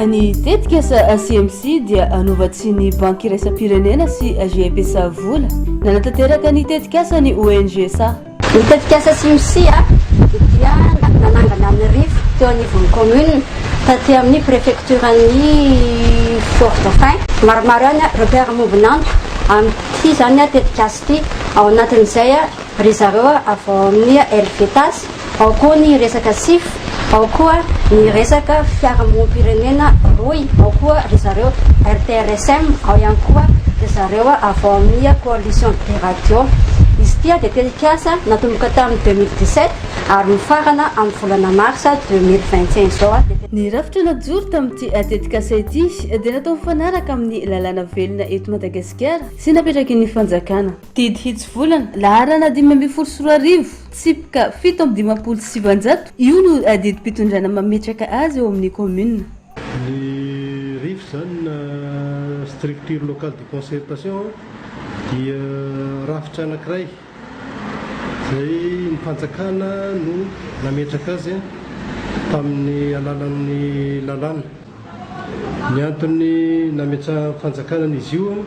Ny tetika asa CMC dia anovatsy ny banky iraisam-pirenena sy AGPSA vola nanatanteraka ny tetika asa ny ONG SA. Ny tetika asa CMC dia nanangana amin'ny rivo teo anivon'ny commune taty amin'ny préfecture ny Fort-Dauphin. Maromaro any repère mombinandro amin'ity zany tetika asa ity. Ao anatin'izay ry zareo avy amin'ny LFETAS, ao koa ny resaka SIF, ao koa ny resaka fiarahamonim-pirenena roy, ao koa ry zareo RTRSM, ao ihany koa ry zareo avy amin'ny coalition de radio. Izy tia dia tetikasa natomboka tamin'ny 2017 ary mifarana amin'ny volana marsa 2025 zao. Ny rafitra najoro tamin'ity tetikasa ity dia natao mifanaraka amin'ny lalàna velona eto Madagasikara sy napetraky ny fanjakana. Tidy hitsy-volana laharana 524 tsipika 727 io no didim-pitondrana mametraka azy eo amin'ny commune. Ny RIF zany structure locale de concertation dia rafitra anankiray izay ny fanjakana no nametraka azy tamin'ny alalan'ny lalàna. Ny antony nametraka fanjakana izy io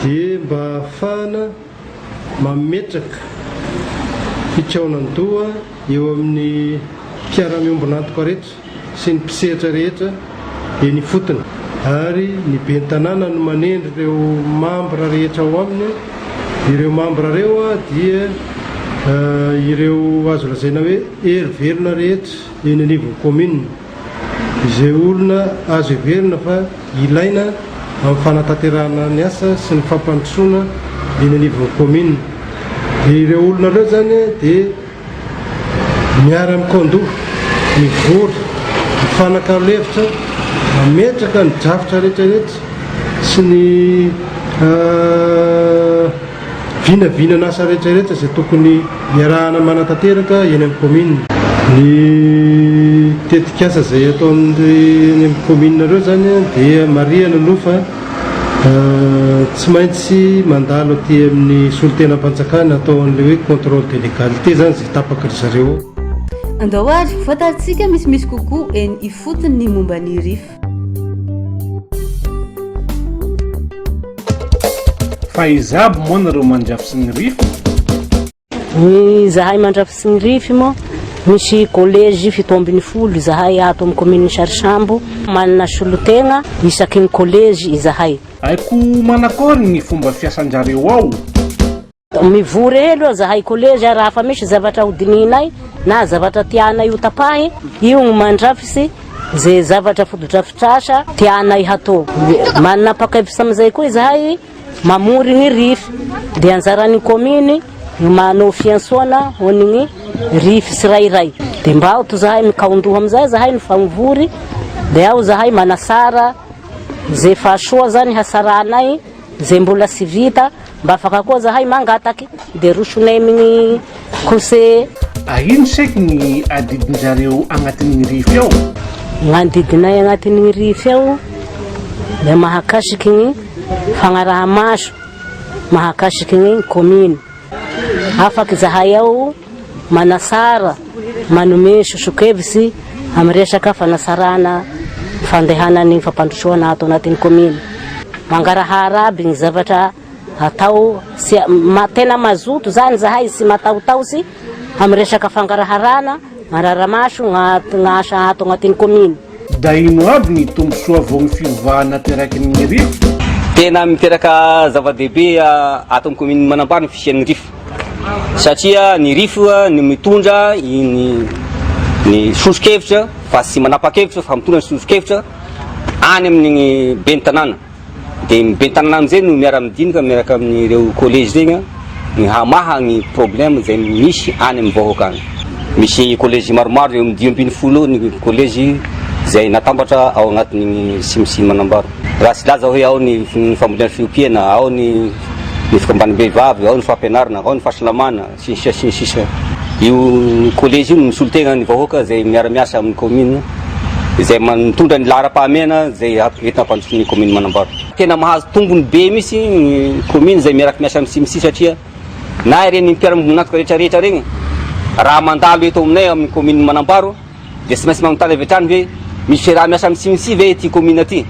dia mba ahafahana mametraka fitsaonan-doha eo amin'ny mpiara-miombona antoka rehetra sy ny mpisehatra rehetra eny fotony, ary ny ben'ny tanàna no manendry ireo membre rehetra ao aminy. Ireo membre reo dia ireo azo lazaina hoe hery-verina rehetra eny anivon'ny commune, izay olona azo heverina fa ilaina amin'ny fanatanterahana ny asa sy ny fampandrosoana eny anivon'ny commune. Dia ireo olona ireo zany dia miara-mikondò, mivory, mifanakalo-hevitra, mametraka ny drafitra rehetrarehetra sy ny vinavinana asa rehetrarehetra izay tokony iarahana manatanteraka eny amin'ny commune. Ny tetikasa izay ataony eny amin'ny commune ireo zany dia marihana no fa tsy maintsy mandalo aty amin'ny solon-tenam-panjakana atao an'ilay hoe contrôle de légalité zany izay tapaka ry zareo. Andao ary fantatsika misimisy kokoa eny ifotony ny momba ny RIF. Fa izabo moa nareo mandrafitsy ny RIF? Zahay mandrafitsy ny RIF moa misy collège fito ambin'ny folo zahay ato amin'ny commune Sarisambo, manana solotegna isaky ny collège izahay. Aiko manakory ny fomba fiasan-jareo ao? Mivory aloha zahay collège raha fa misy zavatra hodininay na zavatra tianay ho tapahy, io no mandrafitsy zay zavatra fotodrafitrasa tianay hatao. Manana pakevitsy amin'izay koa izahay mamory ny RIF, dia anjaran'ny commune manao fiantsoana ho ny RIF tsirairay. Dia mba ao to zahay mikaondoha amin'izay zahay ny famivory, dia ao zahay manasara zay fahasoa zany hasaranay zay mbola tsy vita, mba afaka koa zahay mangataky dia rosonay amin'ny conseil. Ino seky ny adidin-jareo agnatin'ny RIF ao? Gn'adidinay agnatin'ny RIF ao dia mahakasiky ny fagnaraha-maso, mahakasiky ny commune. Afaky zahay ao manasara, manome sosokevitsy amin'ny resaka fanasarana fandehanan'ny fampandrosoana ato anatin'ny commune. Mangarahara aby ny zavatra atao tena mazoto zany zahay sy matahotahotsy amin'ny resaka fangaraharana marara-maso gn'asa ato anatin'ny commune. Da ino aby ny tombosoa vao ny fivavahana teraky ny RIF? Tena miteraka zava-dehibe ato amin'ny commune Manambara ny fisian'ny RIF, satria ny RIF ny mitondra ny sosokevitra fa sy manapa-kevitra fa mitondra ny sosokevitra any amin'ny ben'ny tanàna. Dia ny ben'ny tanàna amin'izay no miara-midinika miaraka amin'ireo collège regny ny hamaha ny problème izay misy any amin'ny vahoaka any. Misy collège maromaro eo amin'ny 10 ny collège izay natambatra ao anatin'ny CMC Manambara. Raha tsy laza hoe ao ny fambolena fiompiana, ao ny fikambana-behivavy, ao ny fampianarana, ao ny fahasalamana, sisa. Io collège io no misolo-tegna ny vahoaka izay miara-miasa amin'ny commune, izay mitondra ny lahara-pahamehana izay entina hampandrosoan'ny commune Manambara. Tena mahazo tombony be mihitsy ny commune izay miaraka miasa amin'ny CMC, satria na ireny mpiara-monatoka rehetrarehetra regny raha mandalo eto aminay amin'ny commune Manambara dia tsy maintsy magnontany avy hatrany hoe misy raha miasa mitsimitsy ve ty commune ty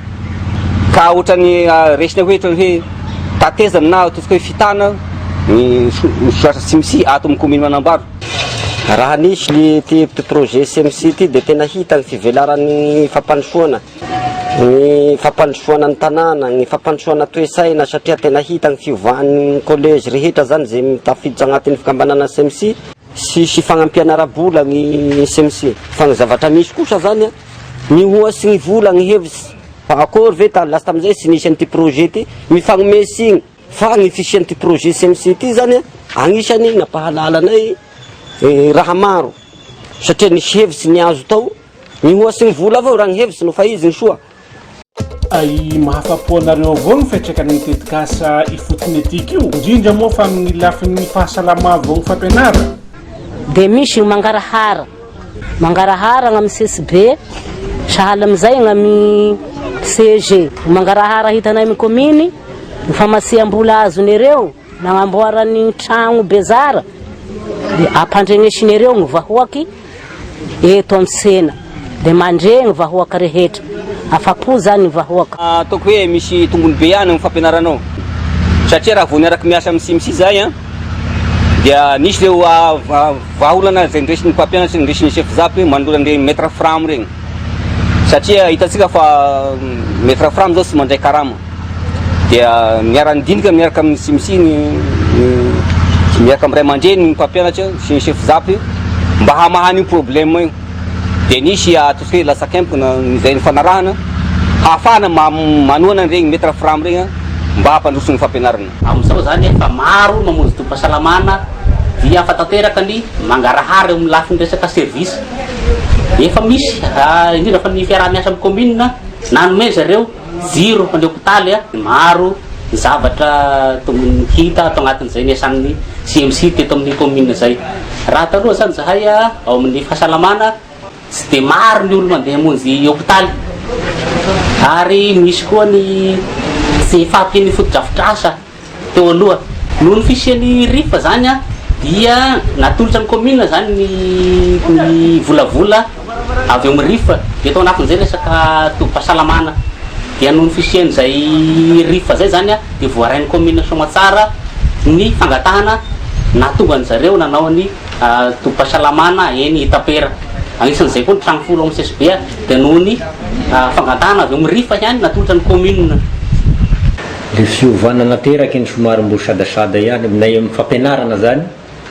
ka ohatrany resina hoe ohatrany hoe tatezana na ataontsika hoe fitana ny soatra tsimitsy ato amin'ny commune Manambaro. Raha nisy le ty projet CMC ty de tena hita ny fivelaran'ny fampandrosoana, ny fampandrosoana ny tanàna, ny fampandrosoana toe-tsaina satria tena hita ny fiovahan'ny collège rehetra zany zay mitafiditra agnatin'ny fikambanana CMC sy fagnampianara-bola ny CMC. Fa ny zavatra misy kosa zany ny ohatsy ny vola ny hevitsy fa akory ve lasa tamizay sy nisy an'ity projet ty mifagnome fa ny fisian'ity projet CMC ty zany agnisany nampahalalanay raha maro satria nisy hevitsy ny azo tao ny ohatsy ny vola avao raha ny hevitsy no fa izy ny soa. Ay mahafapo anareo avao ny fiatraikany tetikasa ifotony etiky io indrindra moa fa amin'ny lafin'ny fahasalama avao ny fampianara de misy mangarahara gn'amy CSB sahala amizay gn'amy CG mangarahara hitanay amy commune ny famasiam-bola azon'ireo nagnamboarany tragno bezara de ampandregnesin'ireo ny vahoaky eto amin'ny sena de mandregny vahoaka rehetra afapo zany ny vahoaka. Ataoko hoe misy tongony be ihany ny fampianaranao satria raha vao niaraka miasa mitsimitsy zay dia nisy reo vahaolana zay ndresin'ny mpampianatra ndresin'ny chef zapy manolora an'ireny maître Fram regny satria hitatsika fa maître Fram zao tsy mandray karama dia miara-nidinika miaraka amin'ny CMC miaraka amin'ny ray aman-dreny ny mpampianatra sy ny chef zapy mba hamahany io problème io de nisy ataontsika hoe lasakempo zay ny fanarahana hahafahana manoana an'iregny maître Fram regny mba hampandroso ny fampianarana. Amin'izao zany efa maro mamonjy tom-pahasalamana via afa-tanteraka ny mangarahara eo amin'ny lafin'ny resaka service efa misy indrindra fa ny fiaraha-miasa amin'ny commune nanome zareo ziro an'le hôpitaly maro ny zavatra tomony hita atao agnatin'izay ny asan'ny CMC teto amin'ny commune zay. Raha taloha zany zahay ao amin'ny fahasalamana tsy de maro ny olo mandeha monjy hôpitaly ary misy koa ny tsy fahampian'ny fotodrafitrasa teo aloha noho ny fisian'ny rifa zany dia natolotra ny commune zany ny volavola avy eo amin'ny rifa de atao anatin'izay resaka tom-pahasalamana dia noho ny fisian'izay rifa zay zany de voarain'ny commune Soamatsara ny fangatahana natonga zareo nanao ny tom-pahasalamana eny Itapera. Agnisan'izay koa ny tragno folo amin'ny CSB dia noho ny fangatahana avy eo amin'ny rifa ihany natolotra ny commune. Le fiovanana teraky ny somary mbo sadasada ihany aminay amin'ny fampianarana zany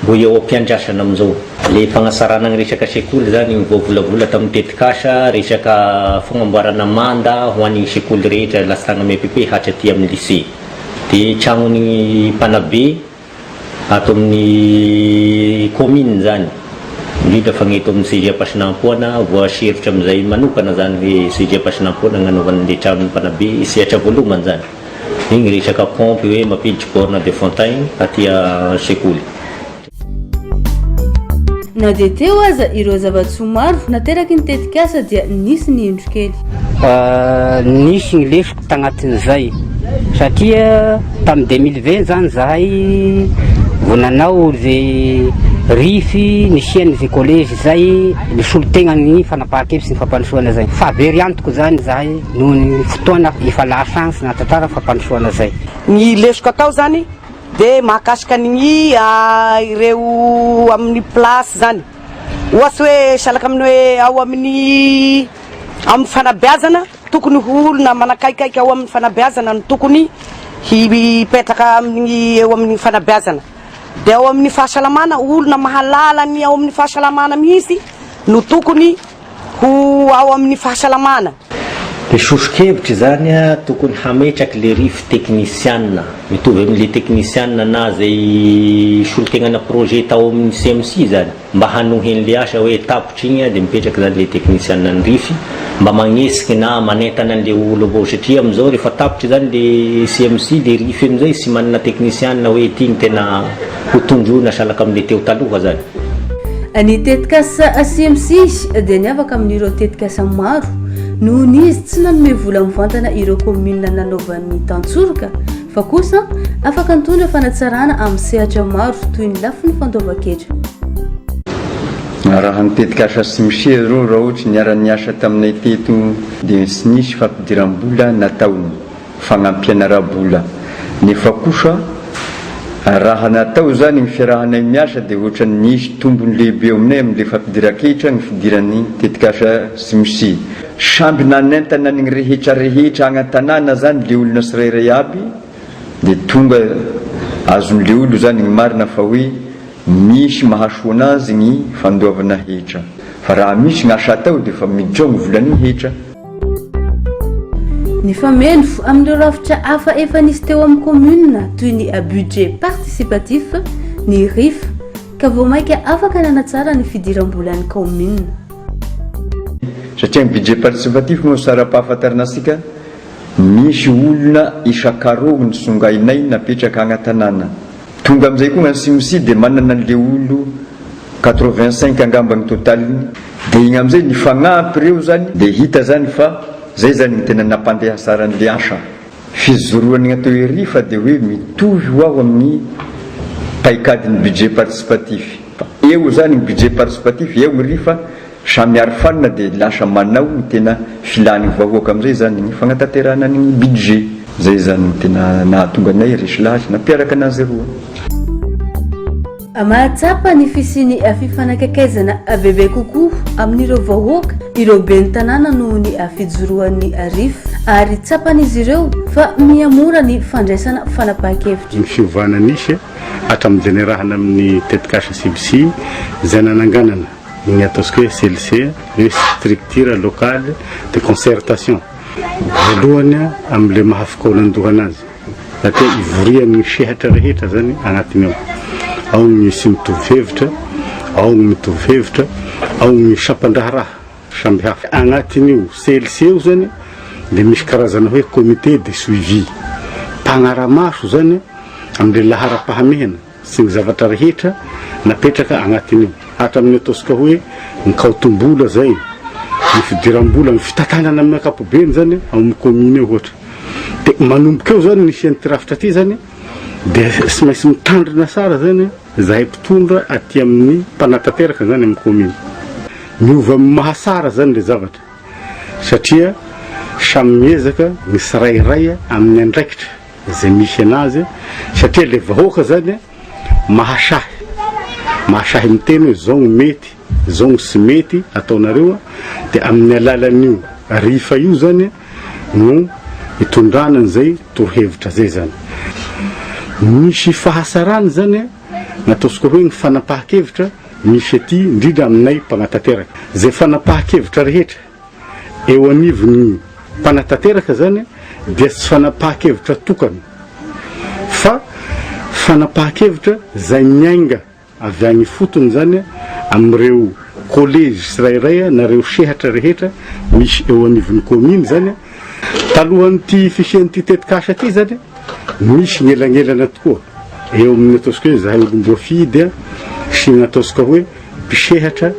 mbo eo ampiandrasana amin'izao le fagnasarana ny resaka sekoly zany voavolavola tamin'ny tetikasa resaka fagnamboarana manda ho an'ny sekoly rehetra lasitagna MEPP hatraty amin'ny lycée de tragnony mpanabe ato amin'ny commune zany indrindra fagneto amin'ny CG Ampasinampoana voaseritra amin'izay manokana zany hoe CG Ampasinampoana gnanaovan'le tragnony mpanabe sehatra voalohany zany igny resaka pompe hoe mampiditry borne de fontaine aty sekoly. Na dia teo aza ireo zava-tsoa maro nateraky ny tetikasa dia nisy ny indro kely. Nisy ny lesoko tagnatin'izay satria tamin'ny 2020 zany zahay vao nanao zay rify nisian'izay collège zay nisolo tegna ny fanapahan-kevitsy ny fampandrosoana zay fa very antoko zany zahay noho ny fotoana efa la chance natatara fampandrosoana zay. Ny lesoko atao zany de mahakasika ny ireo amin'ny place zany ohatsy hoe salaka amin'ny hoe ao amin'ny fanabeazana tokony olona manakaikaiky ao amin'ny fanabeazana no tokony hipetraka amin'ny eo amin'ny fanabeazana de ao amin'ny fahasalamana olona mahalala ny ao amin'ny fahasalamana mihitsy no tokony ho ao amin'ny fahasalamana. Le sosokevitry zany tokony hametraky le rify technicienne mitovy amin'le technicienne na zay solotegnana projet tao amin'ny CMC zany mba hanohen'le asa hoe tapitry igny de mipetraky zany le technicienne ny rify mba magnesiky na manentana an'le olo avao satria am'izao rehefa tapitry zany le CMC le rify am'izay sy manana technicienne hoe ty ny tena ho tondrona salaka amin'le teo taloha zany. Ny tetikasa CMC dia niavaka amin'ireo tetikasa maro noho n'izy tsy nanome vola mivantana ireo commune nanaovan'ny tantsoroka fa kosa afaka nitondra fanatsarana amin'ny sehatra maro toy ny lafin'ny fandoavan-ketra. raha nitetika asa simisia ro raha ohatra niara-niasa taminay teto dia sy nisy fampidiram-bola nataony fagnampianara-bola nefa kosa raha natao zany ny fiarahanay miasa dia ohatra nisy tombony lehibe aminay amin'le fampidiran-kehitra ny fidiran'ny tetikasa simisia samby nanentana ny rehetra agnatanàna zany le olona sirairay aby dia tonga azon'le olo zany ny marina fa hoe misy mahasoa anazy ny fandoavana hetra fa raha misy gn'asa atao dia fa midrao ny volany hetra. Ny famendro amin'ireo rafitra hafa efa nisy teo amin'ny commune toy ny budget participatif ny RIF ka vao maika afaka nanatsara ny fidiram-bolan'ny commune. Satria ny budget participatif moa sara-pahafantarana asika misy olona isan-karogny songainay napetraka agnatanàna tonga amin'izay koa ny simisia dia manana an'le olo 85 angambany totaliny dia igny amin'izay ny fagnampy reo zany dia hita zany fa zay zany ny tena nampandeha saran'le asa fizoroany atao hoe RIF dia hoe mitovy ho aho amin'ny paikadiny budget participatif eo zany ny budget participatif eo ny RIF samy arifanina dia lasa manao ny tena filany vahoaka amin'izay zany ny fagnatanterahana ny budget zay zany tena nahatonga anay resy lahatra nampiaraka anazy roa. Mahatsapa ny fisiany fifanakakaizana bebe kokoa amin'ireo vahoaka ireo ben'ny tanàna noho ny fijoroan'ny RIF ary tsapan'izy ireo fa miamora ny fandraisana fanapahan-kevitra. Ny fiovana nisy hatramin'izay niarahana amin'ny tetikasa simisia zay nananganana ny ataontsika hoe CLC hoe structure locale de concertation voalohany amin'le mahafikao anazy satria ivorian'ny sehatra rehetra zany agnatiny ao ny sy mitovy hevitra ao ny mitovy hevitra ao ny sampandraharaha samby hafa agnatin'io CLC io zany dia misy karazana hoe comité de suivi mpagnaramaso zany amin'le lahara-pahamehana sy ny zavatra rehetra napetraka agnatin'io hatramin'ny ataontsika hoe ny kaotom-bola zay ny fidiram-bola ny fitatanana amin'ny ankapobeny zany amin'ny commune eo ohatra dia manomboka eo zany nisy rafitra aty zany dia sy maintsy mitandrina tsara zany zahay mpitondra aty amin'ny mpanatanteraka zany amin'ny commune miova amin'ny mahasara zany le zavatra satria samy miezaka ny sirairay amin'ny andraikitra zay misy anazy satria le vahoaka zany mahasahy miteny hoe zao ny mety zao ny sy mety ataonareo dia amin'ny alalan'io RIF io zany no hitondranany zay torohevitra zay zany misy fahasarany zany nataontsika hoe ny fanapahan-kevitra misy aty indrindra aminay mpanatanteraka zay fanapahan-kevitra rehetra eo anivon'ny mpanatanteraka zany dia tsy fanapahan-kevitra tokana fa fanapahan-kevitra zay miainga avy agny fotony zany amin'ireo collège sirairay nareo sehatra rehetra misy eo anivon'ny commune zany talohan'ity fisian'ity tetikasa aty zany misy gnelagnelana tokoa eo amin'ny ataontsika hoe zahay olom-boafidy sy ny ataontsika hoe mpisehatra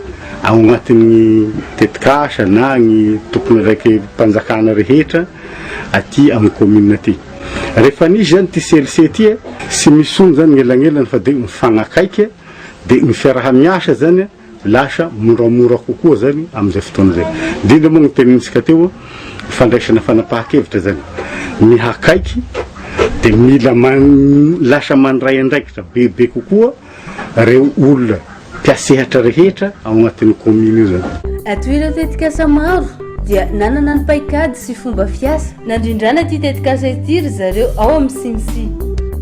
ao agnatin'ny tetikasa na ny tompony raiky mpanjakana rehetra aty amin'ny commune aty rehefa nisy zany ty CLC ty sy misony zany gnelagnelana fa dia mifagnakaiky dia ny fiaraha-miasa zany lasa moramora kokoa zany amin'izay fotoana zay indrindra moa ny tenintsika teo fandraisana fanapahan-kevitra zany mihakaiky dia mila lasa mandray andraikitra bebe kokoa reo olona mpiasehatra rehetra ao agnatin'ny commune io zany. Atoireo tetikasa maro dia nanana ny paikady sy fomba fiasa nandrindrana ty tetikasa ity ry zareo ao amin'ny simisia.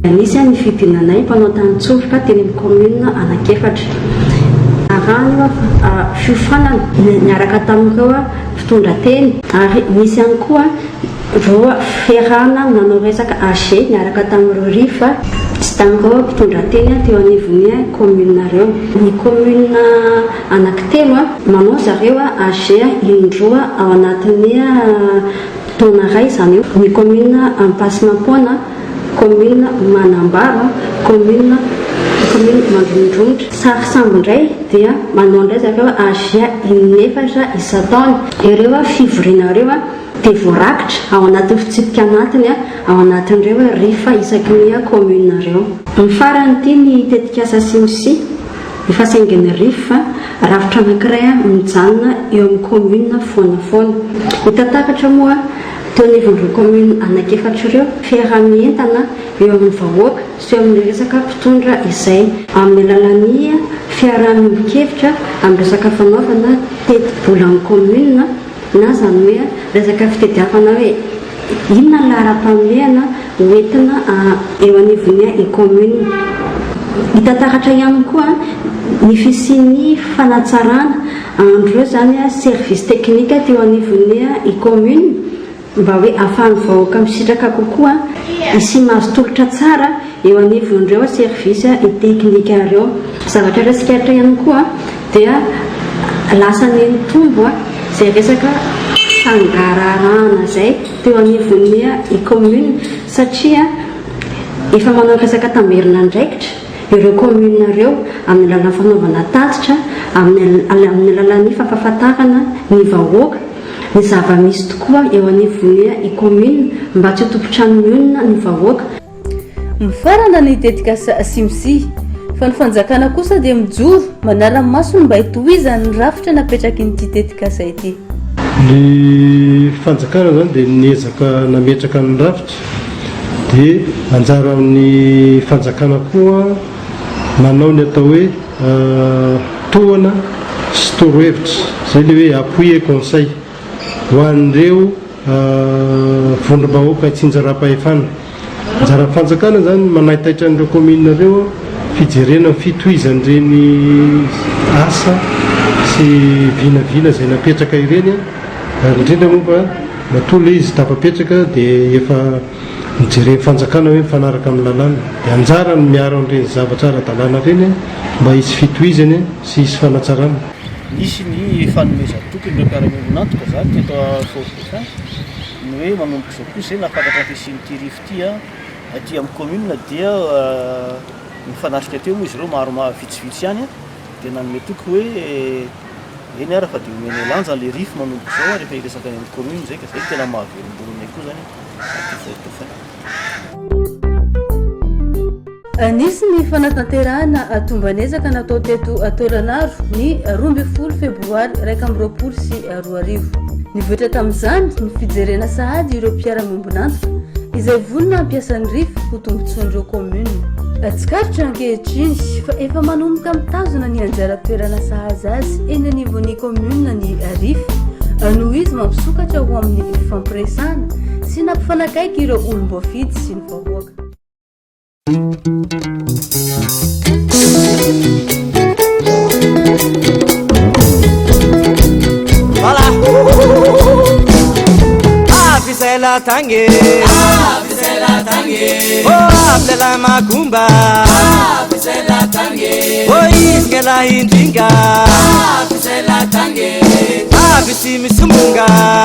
Nisy ny fidinanay mpanao tany-tsofoka teny amin'ny commune anakefatra arahany fiofanana niaraka tamin'ireo mpitondra-teny ary nisy ihany koa roa fiarahana nanao resaka AG niaraka tamin'ireo RIF sy tamin'ireo mpitondra-teny teo anivon'ny commune nareo. Ny commune anankitelo manao zareo AG indroa ao anatin'ny taona ray zany io ny commune Ampasimampona commune Manambaro commune Mandrondronitra sary sambo indray dia manao indray zareo AG inefatra isa-taona ireo fivoriana reo dia voarakitra ao anatin'ny fitsipika anatiny ao anatin'ireo RIF isaky ny commune nareo. Ny farany ity ny tetikasa simisia ifasaingany rifa rafitra anankiray mijanona eo amin'ny commune foanafoana mitantakatra moa teo anivon'ireo commune anankiefatra ireo fiaramientana eo amin'ny vahoaka sy eo amin'ny resaka mpitondra izay amin'ny alalan'ny fiaraha-mion-kevitra amin'ny resaka fanaovana teti-bolan'ny commune na zany hoe resaka fitediavana hoe inona ny lahara-panomehana hoentina eo anivon'ny i commune. Hitantaratra ihany koa ny fisian'ny fanatsarana andreo zany service technique teo anivon'ny i commune mba hoe ahafahan'ny vahoaka misitraka kokoa isy mahazo tolotra tsara eo anivon'ireo service technique ireo. Zavatra rasikatra ihany koa dia lasany tombo zay resaka fangararana zay teo anivon'ny i commune satria efa manao resaka tamerina andraikitra ireo commune ireo amin'ny alalan'ny fanaovana tatitra amin'ny alalan'ny fampahafantarana ny vahoaka ny zava-misy tokoa eo anivon'ny i commune mba tsy ho tompotrano-mionina ny vahoaka. Mifarana ny tetikasa simsi fa ny fanjakana kosa dia mijoro manara-masony mba hitohizany rafitra napetraky nyity tetikasa ity. Ny fanjakana zany dia niezaka nametraka ny rafitra dia anjara amin'ny fanjakana koa manao ny atao hoe tohana sy torohevitra zay le hoe appui et conseil ho an'ireo vondrom-bahoaka tsinjara-pahefana. Anjara fanjakana zany manahitaitra an'ireo commune ireo fijerena fitohizan'ireny asa sy vinavina zay napetraka ireny indrindra moa mba tolo izy tapapetraka dia efa mijereny fanjakana hoe mifanaraka amin'ny lalàna dia anjara ny miaro an'ireny zavatra ara-dalàna reny mba hisy fitohizany sy hisy fanatsarana. Nisy ny fanomezan-toky ireo mpiara-mionantoka zany teto Fort-Dauphin ny hoe manomboka izao koa izay nafantatra ampiasian'ity rivo ity aty amin'ny commune dia mifanasika teo moa izy ireo maro vitsivitsy ihany dia nanome toky hoe eny ara fa dia omeny lanja le rifo manomboka izao rehefa hiresaka any amin'ny commune zay ka zay tena mahavelom-bolonay koa zany aty Fort-Dauphin. Anisy ny fanatanterahana tombanezaka natao teto Toranaro ny 12 febroary 2020 sy 2020. Nivoatra tamin'izany ny fijerena sahady ireo mpiara-miombonantoka izay volona ampiasan'ny rifo ho tombontsoan'ireo commune. Tsikarotra ankehitriny fa efa manomboka mitazona ny anjara toerana sahaza azy eny anivon'ny commune ny rifo noho izy mampisokatra ho amin'ny fampiresana sy nampifanakaiky ireo olom-boafidy sy ny vahoaka. Voilà. Abisela tange, abisela tange. Oh, abisela makumba, abisela tange. Oh, iskela indinga, abisela tange. Abisi misumunga.